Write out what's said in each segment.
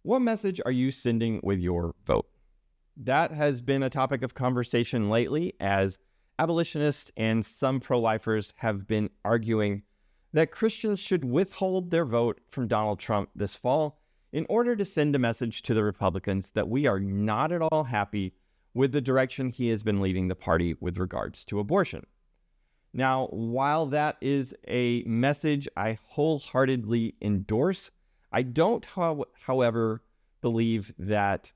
What message are you sending with your vote? That has been a topic of conversation lately as abolitionists and some pro-lifers have been arguing that Christians should withhold their vote from Donald Trump this fall in order to send a message to the Republicans that we are not at all happy with the direction he has been leading the party with regards to abortion. Now, while that is a message I wholeheartedly endorse, I don't, however, believe that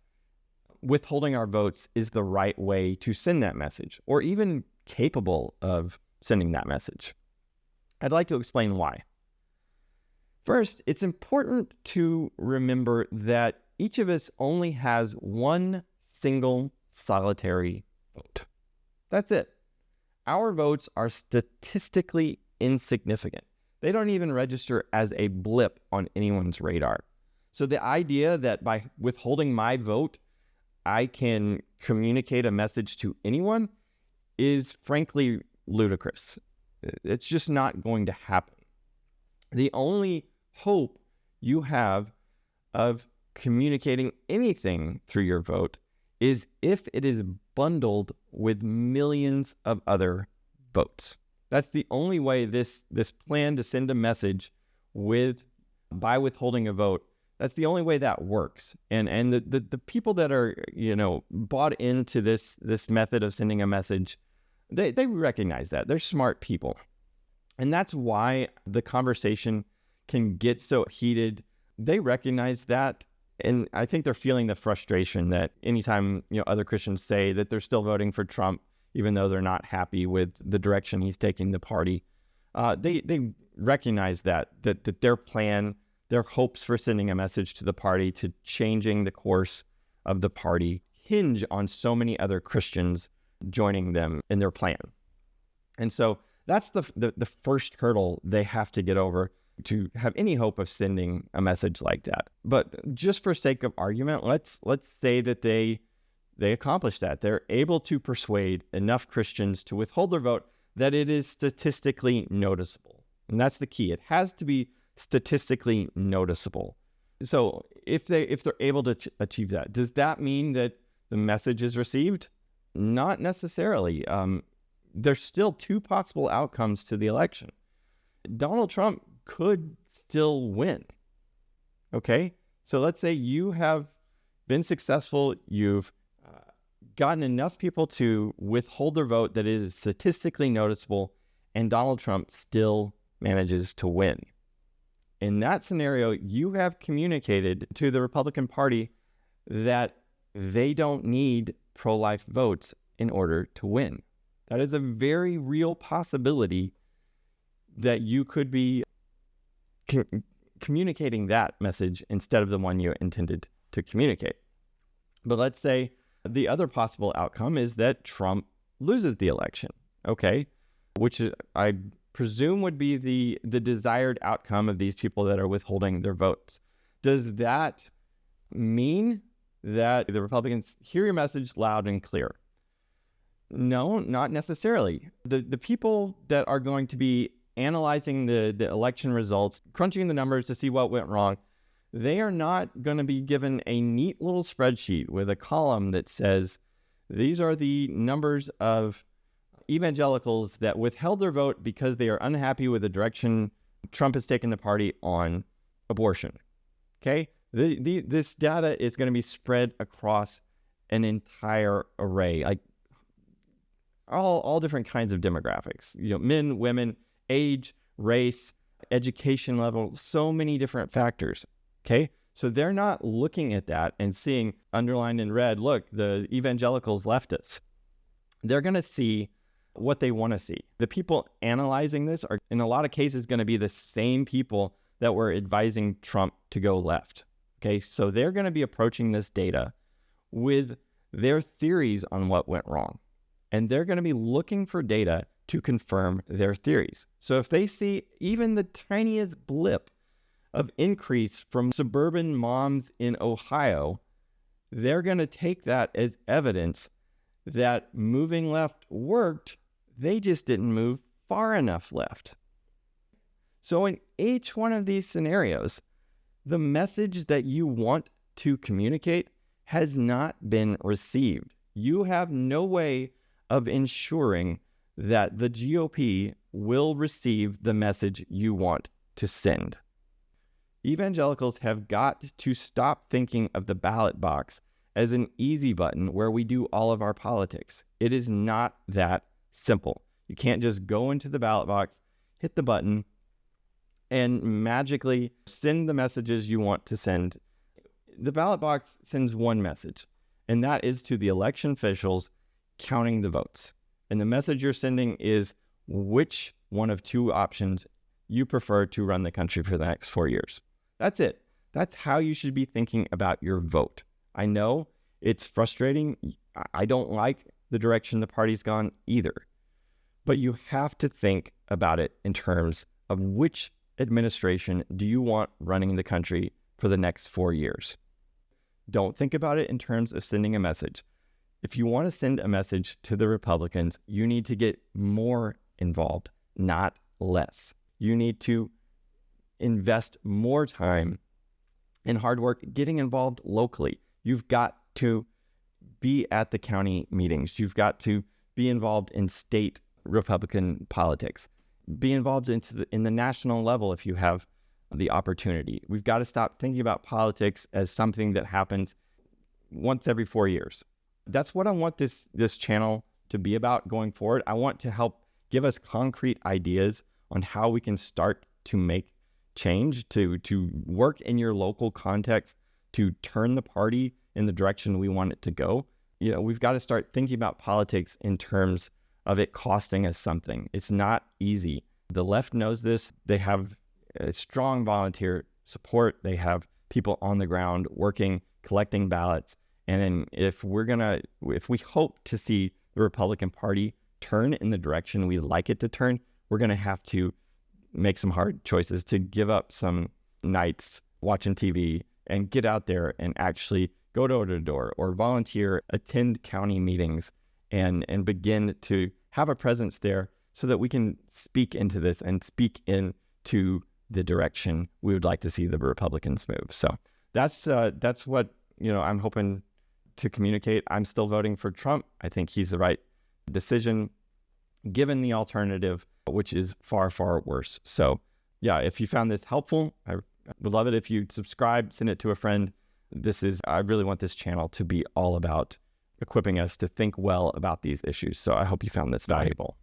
withholding our votes is the right way to send that message, or even capable of sending that message. I'd like to explain why. First, it's important to remember that each of us only has one single solitary vote. That's it. Our votes are statistically insignificant. They don't even register as a blip on anyone's radar. So the idea that by withholding my vote, I can communicate a message to anyone is frankly ludicrous. It's just not going to happen. The only hope you have of communicating anything through your vote is if it is bundled with millions of other votes. That's the only way this plan to send a message by withholding a vote, that's the only way that works. And the people that are, bought into this method of sending a message, they recognize that. They're smart people. And that's why the conversation can get so heated. They recognize that. And I think they're feeling the frustration that anytime other Christians say that they're still voting for Trump, even though they're not happy with the direction he's taking the party, they recognize that their plan, their hopes for sending a message to the party, to changing the course of the party, hinge on so many other Christians joining them in their plan. And so that's the first hurdle they have to get over to have any hope of sending a message like that. But just for sake of argument, let's say that they accomplish that. They're able to persuade enough Christians to withhold their vote that it is statistically noticeable. And that's the key. It has to be statistically noticeable. So if they're able to achieve that, does that mean that the message is received? Not necessarily. There's still two possible outcomes to the election. Donald Trump could still win. Okay? So let's say you have been successful, you've gotten enough people to withhold their vote that it is statistically noticeable, and Donald Trump still manages to win. In that scenario, you have communicated to the Republican Party that they don't need pro-life votes in order to win. That is a very real possibility that you could be communicating that message instead of the one you intended to communicate. But let's say the other possible outcome is that Trump loses the election, okay? Which is, I presume, would be the desired outcome of these people that are withholding their votes. Does that mean that the Republicans hear your message loud and clear? No, not necessarily. The people that are going to be analyzing the election results, crunching the numbers to see what went wrong, they are not going to be given a neat little spreadsheet with a column that says, these are the numbers of evangelicals that withheld their vote because they are unhappy with the direction Trump has taken the party on abortion. Okay? This data is going to be spread across an entire array, like all different kinds of demographics, men, women, age, race, education level, so many different factors. Okay? So they're not looking at that and seeing underlined in red, look, the evangelicals left us. They're going to see what they want to see. The people analyzing this are, in a lot of cases, going to be the same people that were advising Trump to go left. Okay? So they're going to be approaching this data with their theories on what went wrong. And they're going to be looking for data to confirm their theories. So if they see even the tiniest blip of increase from suburban moms in Ohio, they're going to take that as evidence that moving left worked. They just didn't move far enough left. So in each one of these scenarios, the message that you want to communicate has not been received. You have no way of ensuring that the GOP will receive the message you want to send. Evangelicals have got to stop thinking of the ballot box as an easy button where we do all of our politics. It is not that simple. You can't just go into the ballot box, hit the button, and magically send the messages you want to send. The ballot box sends one message, and that is to the election officials counting the votes. And the message you're sending is which one of two options you prefer to run the country for the next 4 years. That's it. That's how you should be thinking about your vote. I know it's frustrating. I don't like the direction the party's gone either. But you have to think about it in terms of which administration do you want running the country for the next 4 years. Don't think about it in terms of sending a message. If you want to send a message to the Republicans, you need to get more involved, not less. You need to invest more time and hard work getting involved locally. You've got to be at the county meetings. You've got to be involved in state Republican politics. Be involved in the national level if you have the opportunity. We've got to stop thinking about politics as something that happens once every 4 years. That's what I want this channel to be about going forward. I want to help give us concrete ideas on how we can start to make change, to work in your local context, to turn the party in the direction we want it to go. You know, we've got to start thinking about politics in terms of it costing us something. It's not easy. The left knows this. They have a strong volunteer support. They have people on the ground working, collecting ballots. And then if we hope to see the Republican Party turn in the direction we like it to turn, we're going to have to make some hard choices to give up some nights watching TV and get out there and actually go door to door or volunteer, attend county meetings, and begin to have a presence there so that we can speak into this and speak into the direction we would like to see the Republicans move. So that's what I'm hoping to communicate. I'm still voting for Trump. I think he's the right decision given the alternative, which is far, far worse. So yeah, if you found this helpful, I would love it if you'd subscribe, send it to a friend. I really want this channel to be all about equipping us to think well about these issues. So I hope you found this valuable.